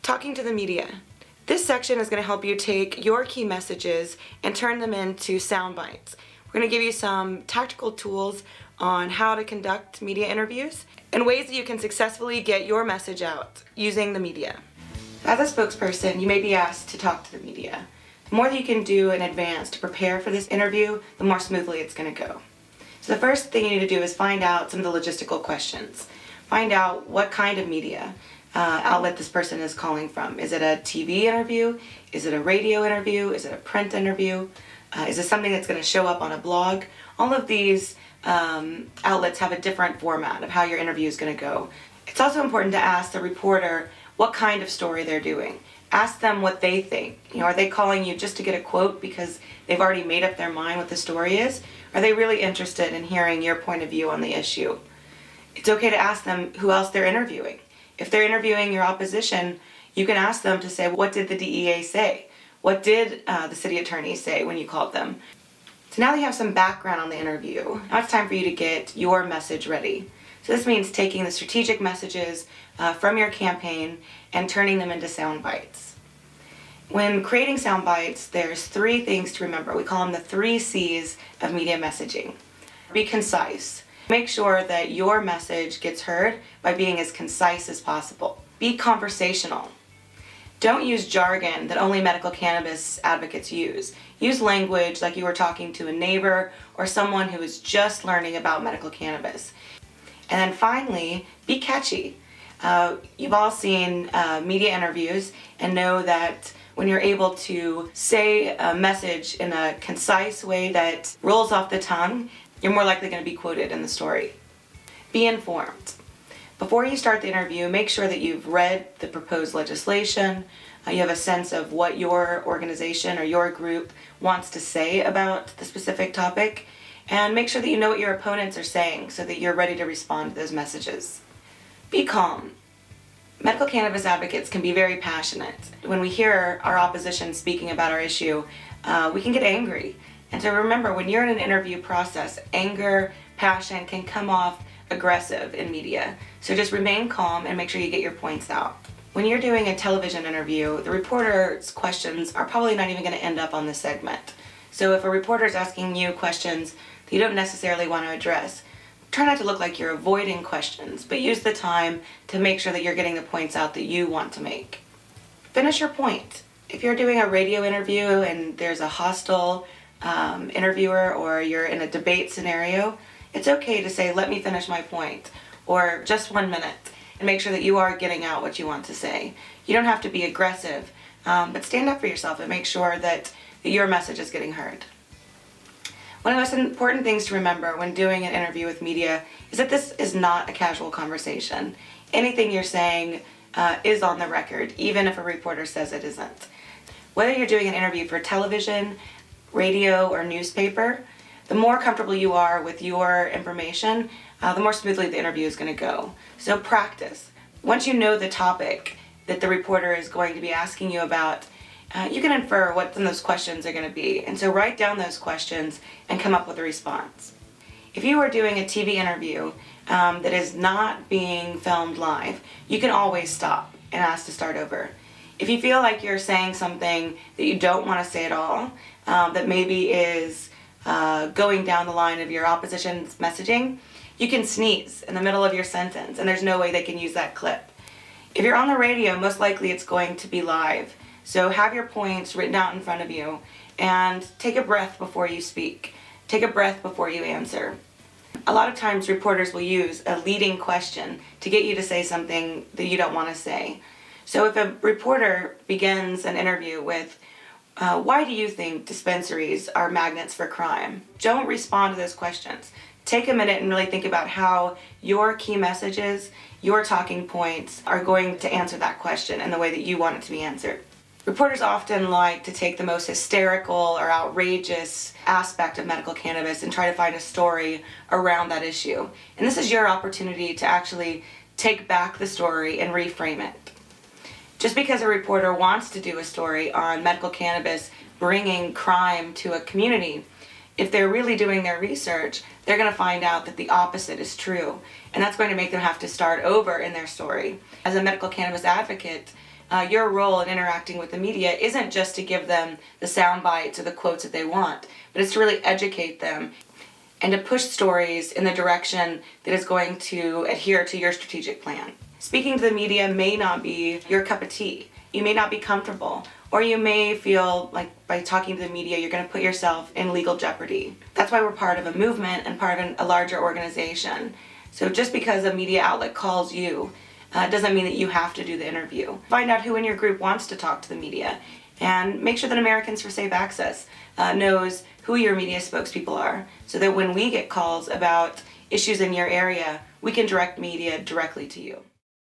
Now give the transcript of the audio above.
Talking to the media. This section is going to help you take your key messages and turn them into sound bites. We're going to give you some tactical tools on how to conduct media interviews and ways that you can successfully get your message out using the media. As a spokesperson, you may be asked to talk to the media. The more that you can do in advance to prepare for this interview, the more smoothly it's going to go. So the first thing you need to do is find out some of the logistical questions. Find out what kind of media outlet this person is calling from. Is it a TV interview? Is it a radio interview? Is it a print interview? Is it something that's going to show up on a blog? All of these outlets have a different format of how your interview is going to go. It's also important to ask the reporter what kind of story they're doing. Ask them what they think. Are they calling you just to get a quote because they've already made up their mind what the story is? Are they really interested in hearing your point of view on the issue? It's okay to ask them who else they're interviewing. If they're interviewing your opposition, you can ask them to say, what did the DEA say? What did the city attorney say when you called them? So now that you have some background on the interview, now it's time for you to get your message ready. So this means taking the strategic messages from your campaign and turning them into sound bites. When creating sound bites, there's 3 things to remember. We call them the 3 C's of media messaging. Be concise. Make sure that your message gets heard by being as concise as possible. Be conversational. Don't use jargon that only medical cannabis advocates use. Use language like you were talking to a neighbor or someone who is just learning about medical cannabis. And then finally, be catchy. You've all seen media interviews and know that when you're able to say a message in a concise way that rolls off the tongue, you're more likely going to be quoted in the story. Be informed. Before you start the interview, make sure that you've read the proposed legislation, you have a sense of what your organization or your group wants to say about the specific topic, and make sure that you know what your opponents are saying so that you're ready to respond to those messages. Be calm. Medical cannabis advocates can be very passionate. When we hear our opposition speaking about our issue, we can get angry. And so remember, when you're in an interview process, anger, passion can come off aggressive in media. So just remain calm and make sure you get your points out. When you're doing a television interview, the reporter's questions are probably not even going to end up on the segment. So if a reporter is asking you questions that you don't necessarily want to address, try not to look like you're avoiding questions, but use the time to make sure that you're getting the points out that you want to make. Finish your point. If you're doing a radio interview and there's a hostile interviewer or you're in a debate scenario, it's okay to say, let me finish my point, or just 1 minute, and make sure that you are getting out what you want to say. You don't have to be aggressive, but stand up for yourself and make sure that your message is getting heard. One of the most important things to remember when doing an interview with media is that this is not a casual conversation. Anything you're saying is on the record, even if a reporter says it isn't. Whether you're doing an interview for television, radio, or newspaper, the more comfortable you are with your information, the more smoothly the interview is going to go. So practice. Once you know the topic that the reporter is going to be asking you about, you can infer what some of those questions are going to be. And so write down those questions and come up with a response. If you are doing a TV interview that is not being filmed live, you can always stop and ask to start over. If you feel like you're saying something that you don't want to say at all, that maybe is going down the line of your opposition's messaging, you can sneeze in the middle of your sentence and there's no way they can use that clip. If you're on the radio, most likely it's going to be live. So have your points written out in front of you and take a breath before you speak. Take a breath before you answer. A lot of times reporters will use a leading question to get you to say something that you don't want to say. So if a reporter begins an interview with, why do you think dispensaries are magnets for crime? Don't respond to those questions. Take a minute and really think about how your key messages, your talking points are going to answer that question in the way that you want it to be answered. Reporters often like to take the most hysterical or outrageous aspect of medical cannabis and try to find a story around that issue. And this is your opportunity to actually take back the story and reframe it. Just because a reporter wants to do a story on medical cannabis bringing crime to a community, if they're really doing their research, they're going to find out that the opposite is true. And that's going to make them have to start over in their story. As a medical cannabis advocate, Your role in interacting with the media isn't just to give them the sound bites or the quotes that they want, but it's to really educate them and to push stories in the direction that is going to adhere to your strategic plan. Speaking to the media may not be your cup of tea. You may not be comfortable, or you may feel like by talking to the media you're going to put yourself in legal jeopardy. That's why we're part of a movement and part of a larger organization. So just because a media outlet calls you doesn't mean that you have to do the interview. Find out who in your group wants to talk to the media, and make sure that Americans for Safe Access knows who your media spokespeople are, so that when we get calls about issues in your area, we can direct media directly to you.